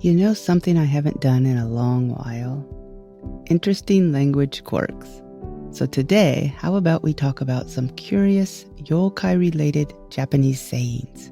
You know something I haven't done in a long while? Interesting language quirks. So today, how about we talk about some curious yokai-related Japanese sayings?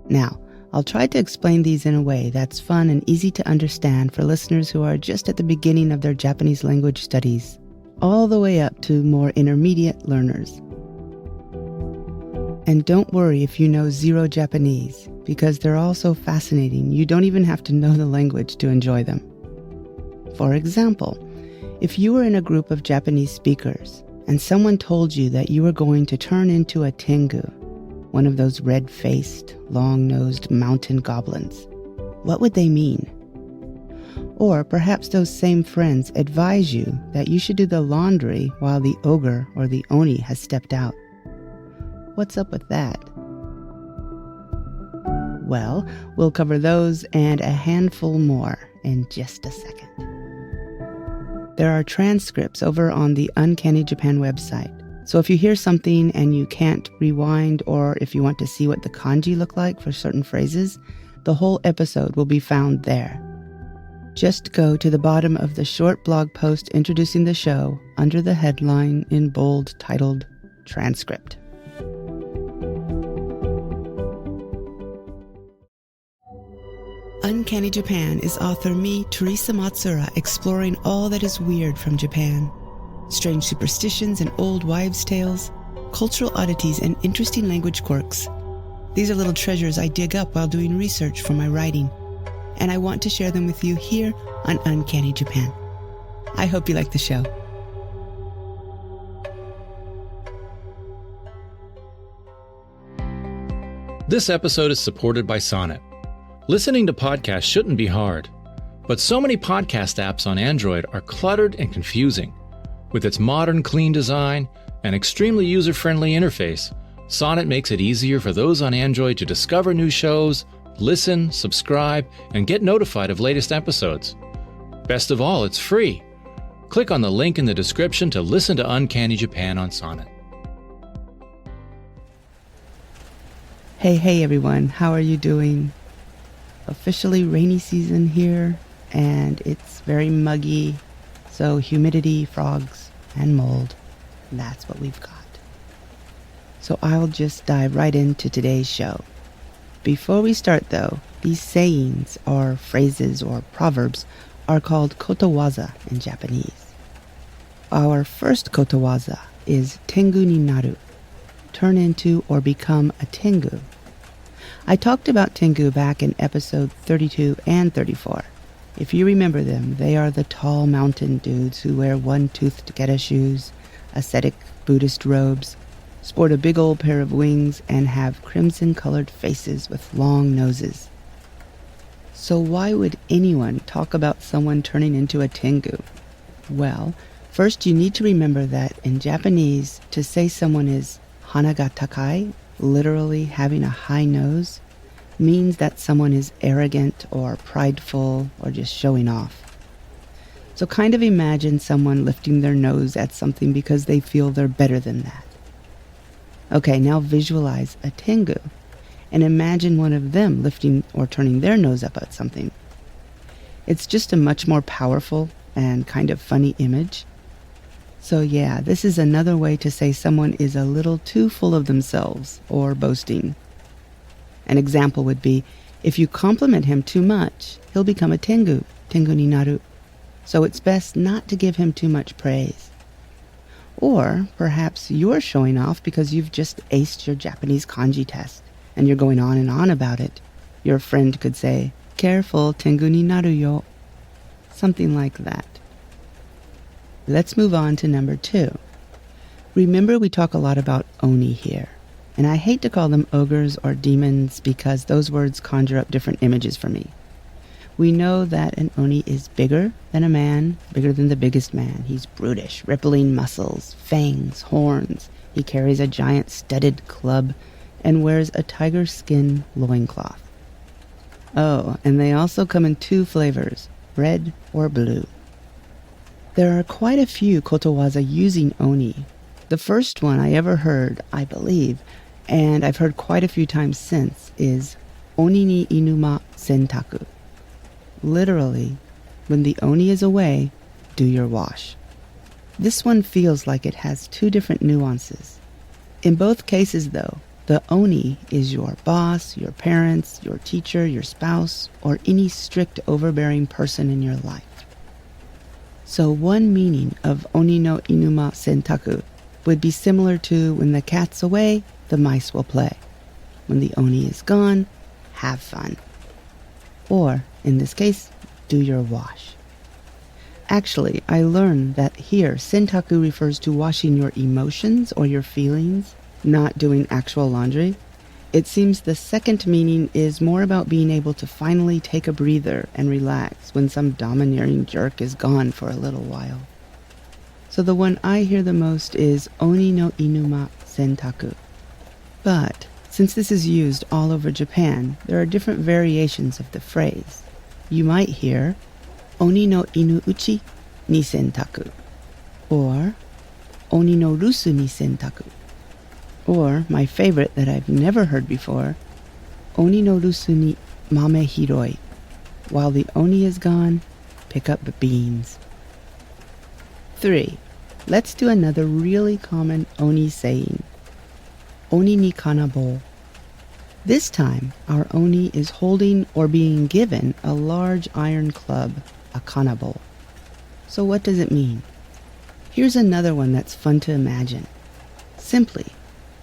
Now, I'll try to explain these in a way that's fun and easy to understand for listeners who are just at the beginning of their Japanese language studies, all the way up to more intermediate learners. And don't worry if you know zero Japanese, because they're all so fascinating you don't even have to know the language to enjoy them. For example, if you were in a group of Japanese speakers and someone told you that you were going to turn into a Tengu, one of those red-faced, long-nosed mountain goblins, what would they mean? Or perhaps those same friends advise you that you should do the laundry while the ogre or the oni has stepped out. What's up with that? Well, we'll cover those and a handful more in just a second. There are transcripts over on the Uncanny Japan website, so if you hear something and you can't rewind, or if you want to see what the kanji look like for certain phrases, the whole episode will be found there. Just go to the bottom of the short blog post introducing the show under the headline in bold titled Transcript. Uncanny Japan is author me, Teresa Matsura, exploring all that is weird from Japan. Strange superstitions and old wives' tales, cultural oddities and interesting language quirks. These are little treasures I dig up while doing research for my writing, and I want to share them with you here on Uncanny Japan. I hope you like the show. This episode is supported by Sonnet. Listening to podcasts shouldn't be hard, but so many podcast apps on Android are cluttered and confusing. With its modern, clean design and extremely user-friendly interface, Sonnet makes it easier for those on Android to discover new shows, listen, subscribe, and get notified of latest episodes. Best of all, it's free. Click on the link in the description to listen to Uncanny Japan on Sonnet. Hey everyone, how are you doing? Officially rainy season here, and it's very muggy, so humidity, frogs, and mold, that's what we've got. So I'll just dive right into today's show. Before we start though, these sayings, or phrases, or proverbs, are called kotowaza in Japanese. Our first kotowaza is Tengu ni naru, turn into or become a Tengu. I talked about Tengu back in episode 32 and 34. If you remember them, they are the tall mountain dudes who wear one-toothed geta shoes, ascetic Buddhist robes, sport a big old pair of wings, and have crimson-colored faces with long noses. So why would anyone talk about someone turning into a Tengu? Well, first you need to remember that in Japanese, to say someone is hana ga takai, literally having a high nose, means that someone is arrogant or prideful or just showing off. So kind of imagine someone lifting their nose at something because they feel they're better than that. Okay, now visualize a Tengu and imagine one of them lifting or turning their nose up at something. It's just a much more powerful and kind of funny image. So yeah, this is another way to say someone is a little too full of themselves or boasting. An example would be, if you compliment him too much, he'll become a Tengu, Tengu ni naru. So it's best not to give him too much praise. Or perhaps you're showing off because you've just aced your Japanese kanji test and you're going on and on about it. Your friend could say, "Careful, Tengu ni naru yo." Something like that. Let's move on to number 2. Remember, we talk a lot about oni here, and I hate to call them ogres or demons because those words conjure up different images for me. We know that an oni is bigger than a man, bigger than the biggest man. He's brutish, rippling muscles, fangs, horns. He carries a giant studded club and wears a tiger skin loincloth. Oh, and they also come in 2 flavors, red or blue. There are quite a few kotowaza using oni. The first one I ever heard, I believe, and I've heard quite a few times since, is oni ni inuma sentaku, Literally, when the Oni is away, do your wash. This one feels like it has two different nuances. In both cases, though, the Oni is your boss, your parents, your teacher, your spouse, or any strict overbearing person in your life. So one meaning of Oni no Inuma Sentaku would be similar to when the cat's away, the mice will play. When the Oni is gone, have fun. Or, in this case, do your wash. Actually, I learned that here, Sentaku refers to washing your emotions or your feelings, not doing actual laundry. It seems the second meaning is more about being able to finally take a breather and relax when some domineering jerk is gone for a little while. So the one I hear the most is Oni no Inuma Sentaku. But since this is used all over Japan, there are different variations of the phrase. You might hear Oni no inu uchi ni sentaku, or Oni no rusu ni sentaku, or my favorite that I've never heard before, Oni no rusu ni mame hiroi. While the Oni is gone, pick up the beans. 3. Let's do another really common Oni saying. Oni ni kanabo. This time, our Oni is holding or being given a large iron club, a kanabo. So what does it mean? Here's another one that's fun to imagine. Simply,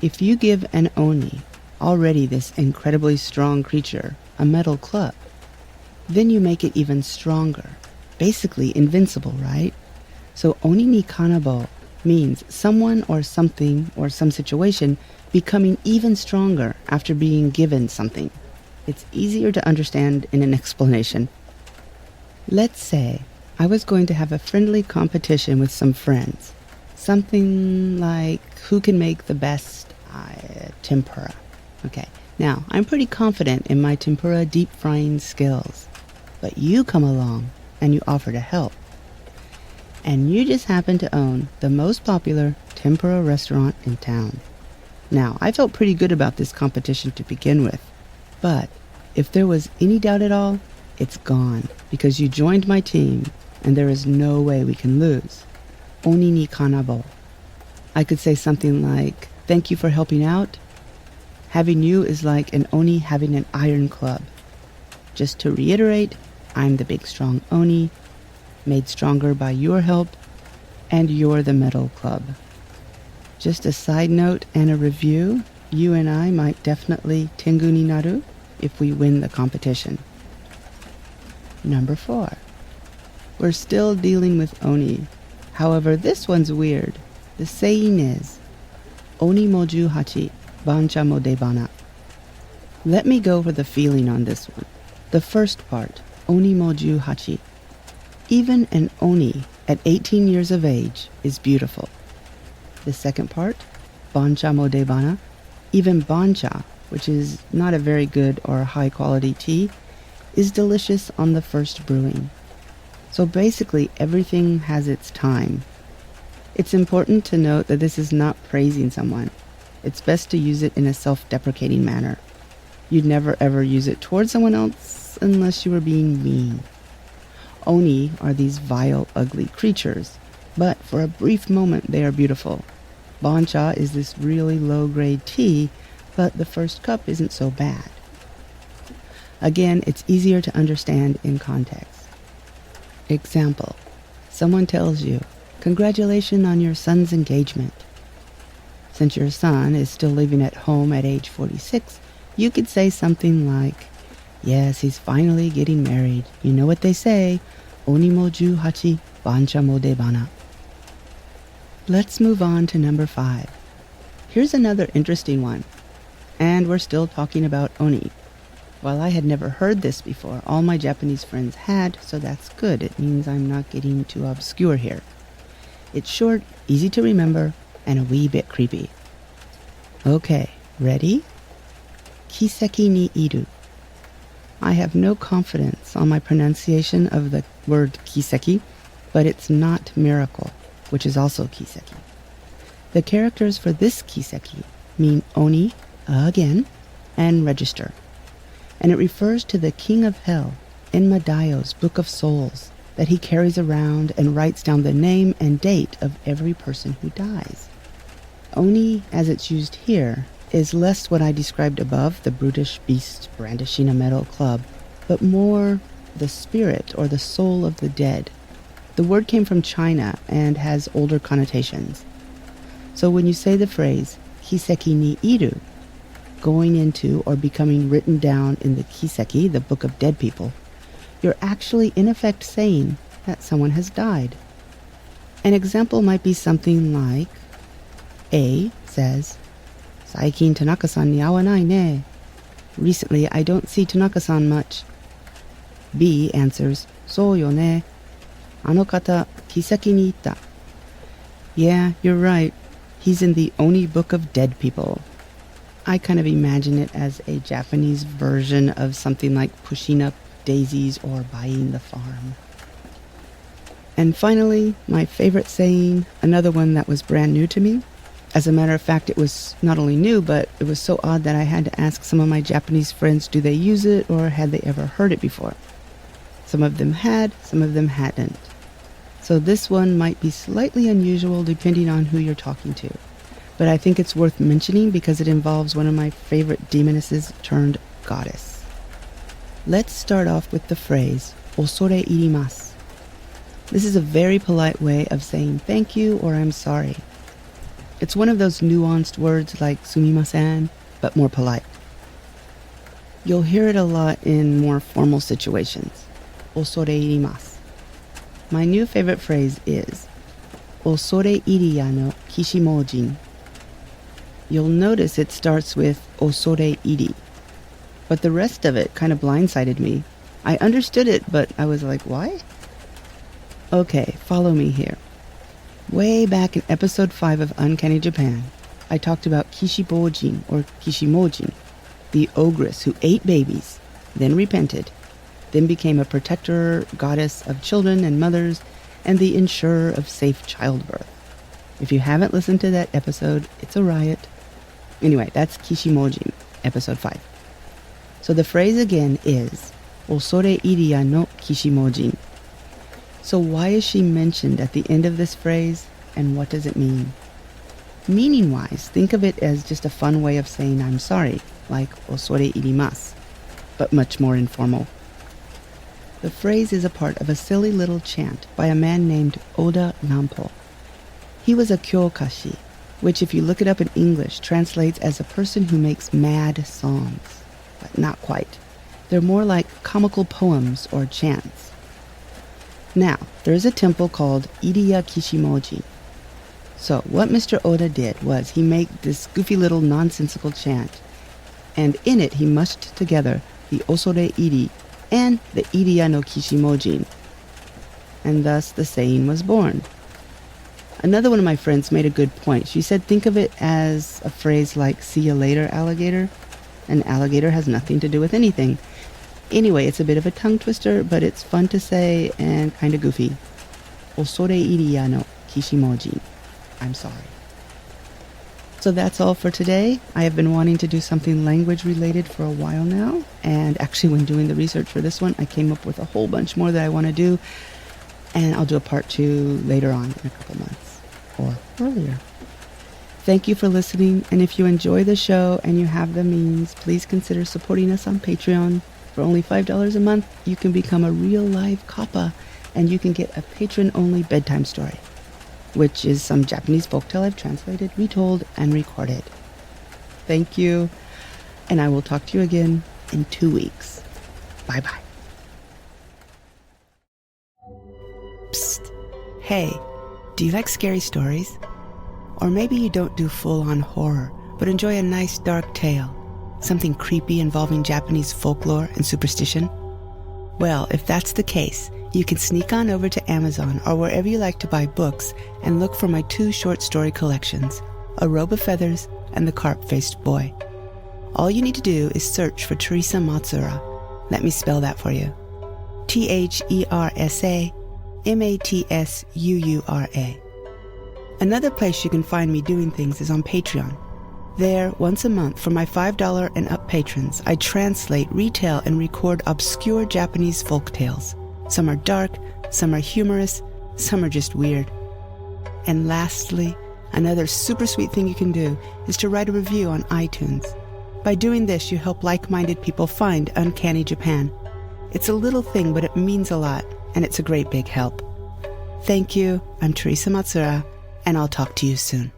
if you give an Oni, already this incredibly strong creature, a metal club, then you make it even stronger. Basically invincible, right? So Oni ni kanabo means someone or something or some situation becoming even stronger after being given something. It's easier to understand in an explanation. Let's say I was going to have a friendly competition with some friends. Something like who can make the best tempura. Okay, now I'm pretty confident in my tempura deep frying skills. But you come along and you offer to help. And you just happen to own the most popular tempura restaurant in town. Now, I felt pretty good about this competition to begin with. But if there was any doubt at all, it's gone, because you joined my team, and there is no way we can lose. Oni ni kanabo. I could say something like, thank you for helping out. Having you is like an Oni having an iron club. Just to reiterate, I'm the big strong Oni, made stronger by your help, and you're the metal club. Just a side note and a review, you and I might definitely Tengu ni naru if we win the competition. Number 4. We're still dealing with Oni. However, this one's weird. The saying is, Oni mo 18, bancha mo debana. Let me go for the feeling on this one. The first part, Oni mo 18. Even an Oni at 18 years of age is beautiful. The second part, bancha mo debana. Even bancha, which is not a very good or high quality tea, is delicious on the first brewing. So basically everything has its time. It's important to note that this is not praising someone. It's best to use it in a self-deprecating manner. You'd never ever use it towards someone else unless you were being mean. Oni are these vile, ugly creatures, but for a brief moment they are beautiful. Bancha is this really low-grade tea, but the first cup isn't so bad. Again, it's easier to understand in context. Example, someone tells you, congratulations on your son's engagement. Since your son is still living at home at age 46, you could say something like, yes, he's finally getting married. You know what they say, Oni mo 18, bancha mo debana. Let's move on to number 5. Here's another interesting one. And we're still talking about Oni. While I had never heard this before, all my Japanese friends had, so that's good. It means I'm not getting too obscure here. It's short, easy to remember, and a wee bit creepy. Okay, ready? Kiseki ni iru. I have no confidence on my pronunciation of the word kiseki, but it's not miracle, which is also kiseki. The characters for this kiseki mean Oni, again, and register. And it refers to the king of hell, Enmadayo's Book of Souls that he carries around and writes down the name and date of every person who dies. Oni, as it's used here, is less what I described above, the brutish beast brandishing a metal club, but more the spirit or the soul of the dead. The word came from China and has older connotations. So when you say the phrase, kiseki ni iru, going into or becoming written down in the kiseki, the book of dead people, you're actually in effect saying that someone has died. An example might be something like, A says, "Saikin Tanaka-san ni awanai ne." Recently, I don't see Tanaka-san much. B answers, "So yo ne. Ano kata kiseki ni itta." Yeah, you're right. He's in the Oni Book of Dead People. I kind of imagine it as a Japanese version of something like pushing up daisies or buying the farm. And finally, my favorite saying, another one that was brand new to me. As a matter of fact, it was not only new, but it was so odd that I had to ask some of my Japanese friends, do they use it or had they ever heard it before? Some of them had, some of them hadn't. So this one might be slightly unusual depending on who you're talking to. But I think it's worth mentioning because it involves one of my favorite demonesses turned goddess. Let's start off with the phrase, osore irimasu. This is a very polite way of saying thank you or I'm sorry. It's one of those nuanced words like sumimasen, but more polite. You'll hear it a lot in more formal situations. Osore irimasu. My new favorite phrase is osore iriya no kishimojin. You'll notice it starts with osore iri, but the rest of it kind of blindsided me. I understood it, but I was like, why? Okay, follow me here. Way back in episode 5 of Uncanny Japan, I talked about Kishibojin or Kishimojin, the ogress who ate babies, then repented, then became a protector goddess of children and mothers, and the ensurer of safe childbirth. If you haven't listened to that episode, it's a riot. Anyway, that's Kishimojin, episode 5. So the phrase again is, osore iriya no Kishimojin. So why is she mentioned at the end of this phrase, and what does it mean? Meaning-wise, think of it as just a fun way of saying I'm sorry, like osore irimasu, but much more informal. The phrase is a part of a silly little chant by a man named Oda Nampo. He was a kyokashi, which if you look it up in English translates as a person who makes mad songs, but not quite. They're more like comical poems or chants. Now, there is a temple called Iriya Kishimoji. So what Mr. Oda did was he made this goofy little nonsensical chant, and in it he mushed together the osore iri and the iriya no Kishimojin, and thus the saying was born. Another one of my friends made a good point. She said think of it as a phrase like see you later, alligator. An alligator has nothing to do with anything. Anyway, it's a bit of a tongue twister, but it's fun to say and kind of goofy. Osore iriya no Kishimojin. I'm sorry. So that's all for today. I have been wanting to do something language related for a while now, and actually when doing the research for this one, I came up with a whole bunch more that I want to do, and I'll do a part 2 later on in a couple months, or earlier. Thank you for listening, and if you enjoy the show and you have the means, please consider supporting us on Patreon. For only $5 a month, you can become a real live kappa, and you can get a patron-only bedtime story, which is some Japanese folktale I've translated, retold, and recorded. Thank you, and I will talk to you again in 2 weeks. Bye-bye. Psst. Hey, do you like scary stories? Or maybe you don't do full-on horror, but enjoy a nice dark tale, something creepy involving Japanese folklore and superstition? Well, if that's the case, you can sneak on over to Amazon or wherever you like to buy books and look for my 2 short story collections, A Robe of Feathers and The Carp-Faced Boy. All you need to do is search for Teresa Matsura. Let me spell that for you. TheresaMatsura. Another place you can find me doing things is on Patreon. There, once a month, for my $5 and up patrons, I translate, retell, and record obscure Japanese folk tales. Some are dark, some are humorous, some are just weird. And lastly, another super sweet thing you can do is to write a review on iTunes. By doing this, you help like-minded people find Uncanny Japan. It's a little thing, but it means a lot, and it's a great big help. Thank you. I'm Teresa Matsura, and I'll talk to you soon.